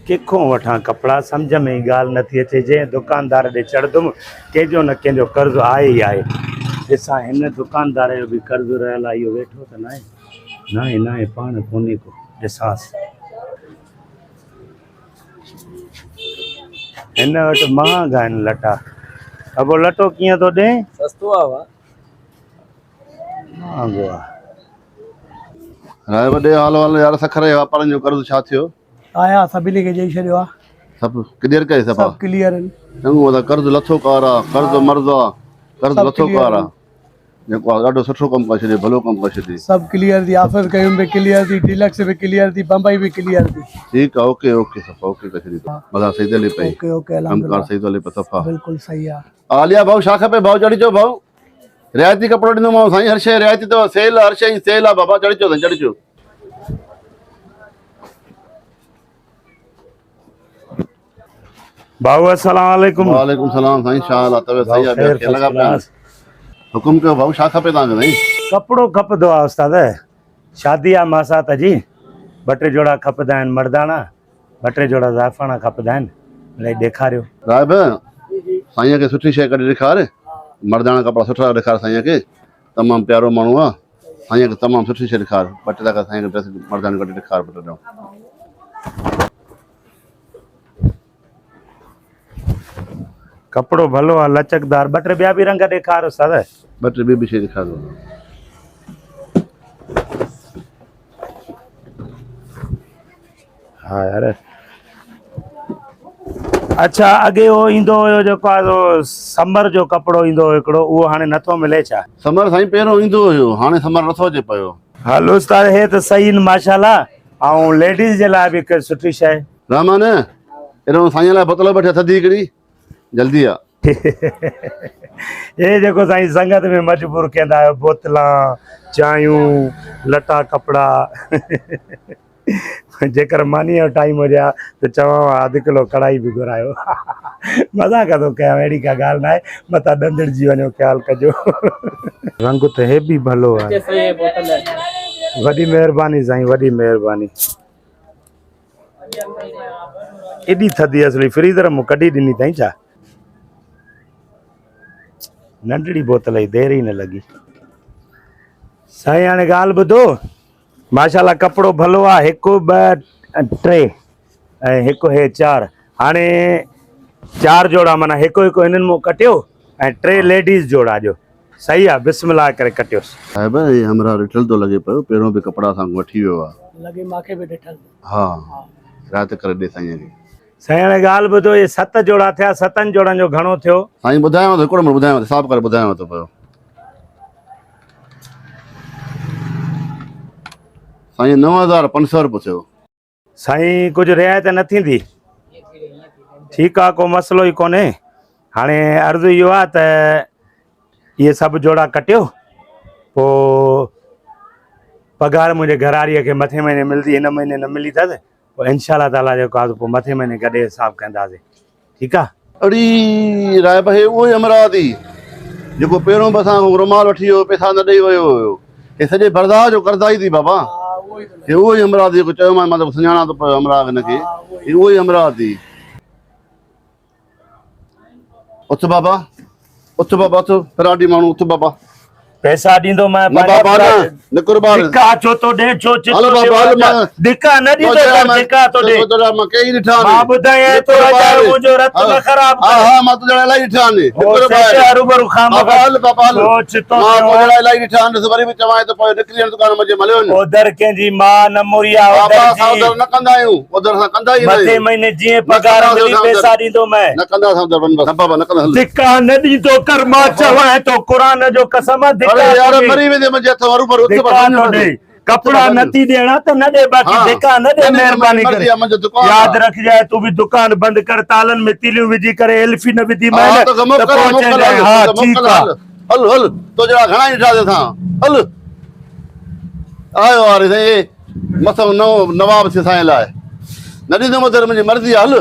किखों वठां कपड़ा समझ में ई ॻाल्हि नथी अचे। जंहिं दुकानदार ॾे चढ़ंदुमि कंहिंजो न कंहिंजो कर्ज़ु आहे ई आहे। ॾिसां हिन दुकानदार जो बि कर्ज़ु रहियल आहे, इहो वेठो त न आहे न आहे पाण कोन्हे को। ॾिसांसि हिन वटि महांगा आहिनि लटा। अबो लटो कीअं थो ॾे? सस्तो आहे महांगो आहे। राय वॾे हाल वाल यार सखर वापारनि जो कर्ज़ु छा थियो? आया सभिनी खे ॾेई छॾियो आहे। सभु क्लियर कई सभु क्लियर आहिनि। चङो त कर्ज़ु लथो कार आहे, कर्ज़ु मर्ज़ आहे, कर्ज़ु लथो कार आहे। जेको आहे ॾाढो सुठो कमु करे छॾे, भलो कमु करे छॾे। सभु क्लियर थी, ऑफिस कयूं बि क्लियर थी, डीलक्स बि क्लियर थी, बम्बई बि क्लियर थी। ठीकु आहे, ओके ओके सफ़ा ओके करे छॾी। मज़ा सही थी हले पई, ओके ओके कमकार सही थो हले पियो सफ़ा। बिल्कुलु सही आहे। आलिया भाऊ छा खपे? भाऊ चढ़ी अचो भाऊ, रियायती कपिड़ो ॾींदोमांव साईं, हर शइ रियायती अथव, सेल हर शइ सेल आहे बाबा। चढ़ी अचो साईं, चढ़ी अचो। भाऊ अस्सलाम वालेकुम। वालेकुम सलाम साईं, छा हाल आहे? तबियत सही आहे? ॿिया लॻा पिया? हुकुम कयो भाऊ, छा खपे तव्हांखे साईं? कपिड़ो खपंदो आहे उस्ताद, शादी आहे मासात जी। 2-3 जोड़ा खपंदा आहिनि मर्दाना, 2-3 जोड़ा ज़ाइफ़ाना खपंदा आहिनि। मिड़ई ॾेखारियो। राइब साईं खे सुठी शइ कढी ॾेखार, मर्दाना कपिड़ा सुठा ॾेखार साईं खे। तमामु प्यारो माण्हू आहे, साईं खे तमामु सुठी शइ ॾेखार। 2-3 टका साईं खे ड्रेस मर्दाना कढी ॾेखार। 2-3 कपिड़ो भलो आहे, लचकदार। 2-3 ॿिया बि रंग ॾेखार उस्ताद। 2-3 ॿी बि शइ ॾेखार। हा यार। अच्छा, अॻे उहो ईंदो हुयो जेको आहे समर जो कपिड़ो ईंदो हुयो हिकिड़ो, उहो हाणे नथो मिले छा? समर साईं पहिरियों ईंदो हुयो, हाणे समर नथो अचे पियो। हलो उस्ताद, हे त सही आहिनि माशाल्लाह। ऐं लेडीज़ जे लाइ बि हिकु सुठी शइ। रहमान एॾो साईं लाइ बोतल वठे थधी हिकिड़ी जल्दी आहे। हे जेको साईं संगत में मजबूर कंदा आहियो, बोतलां, चांहियूं, लटा कपिड़ा। जेकर मानी जो टाइम हुजे हा त चवां 2 किलो कढ़ाई बि घुरायो। मज़ाक थो कयां, अहिड़ी का ॻाल्हि न आहे। मथां ॾंदड़जी वञो, ख़्यालु कजो। रंग त हे बि भलो आहे। वॾी महिरबानी साईं, वॾी महिरबानी। एॾी थधी असली फ्रीज़र मूं कढी ॾिनी अथई छा? नंढड़ी बोतल जी देर ई न लॻी। साईं हाणे ॻाल्हि ॿुधो, माशाल्लाह कपिड़ो भलो आहे। 1 2 3 ऐं 1 हे 4। हाणे 4 जोड़ा माना हिकु हिननि मूं कटियो ऐं 3 लेडीज़ जोड़ा जो। सही आहे, बिस्मिल्लाह करे कटियोसि। साहिब हे हमरा ॾिठल थो लॻे पियो, पहिरियों बि कपिड़ा असां वठी वियो आहे। लॻे मूंखे बि ॾिठल। हा, राति करे ॾे साईं खे। साईं हाणे ॻाल्हि ॿुधो, इहे 7 जोड़ा थिया। 7 जोड़नि जो घणो थियो? साईं ॿुधायांव थो, हिकिड़ो मिंट ॿुधायांव थो, हिसाब करे ॿुधायांव थो पियो। साईं 9500 रुपयो थियो। साईं कुझु रिआयत न थींदी? ठीकु आहे, को मसइलो ई कोन्हे। हाणे अर्ज़ु इहो आहे त इहे सभु जोड़ा कटियो, पोइ पघार मुंहिंजे घरवारीअ खे मथे महीने मिलंदी। हिन महीने न मिली अथसि, पोइ इंशाल्लाह ताला जेको आहे पोइ मथे महीने गॾे हिसाबु कंदासीं। ठीकु आहे? अड़ी राइब हे उहो ई अमरावती जेको पहिरियों बि असां रुमाल वठी वियो, पैसा न ॾेई वियो हुयो। हे सॼे बरदार जो कर्ज़ाई थी बाबा। हे उहो ई अमरावती जेको चयोमांइ, मां त सुञाणा थो पियो अमरावती हिनखे। हे उहो ई अमरावती। उथ बाबा, उथ बाबा, उथ फराडी माण्हू, उथ बाबा। पैसा ॾींदो मैं न बाबा न कुर्बान। धिका छो तो ॾे, छो चितो हलो बाबा, हलो मां धिका न ॾींदो कर, धिका तो ॾे। मां कई ॾिठा मां ॿुधायां तो राजा मुंहिंजो रत न ख़राब कर। हा मां तुंहिंजा इलाही ॾिठा आहिनि। हरूभरू खां बाबा हल बाबा हल। छो चितो मां तुंहिंजा इलाही ॾिठा आहिनि। वरी बि चवां त पोइ निकिरी दुकान मजे मलियो न। उधर कंहिंजी मां न मुरिया, बाबा असां उधर न कंदा आहियूं, उधर असां कंदा ई न। मथे महीने जीअं पघार मिली पैसा ॾींदो मैं। न कंदा असां उधर बंदि। बाबा न कंदा। धिका न ॾींदो कर, मां चवां तो क़ुरान जो कसम। अरे यार मरी वेंदे मुंहिंजे हथ हरूभरू। कपड़ा नथी ॾियणा त न ॾे, बाक़ी धिका न ॾे, महिरबानी करे। यादि रखजांइ, तूं बि दुकान बंदि कर, तालनि में तीलियूं विझी करे एल्फी न विधी मैं। हा ठीकु आहे, हल हल तो जहिड़ा घणा ई ॾिठा असां। हल आयो वारे साईं, मथां नवाब थियो असांजे लाइ। न ॾींदुमि उधर, मुंहिंजी मर्ज़ी आहे। हल।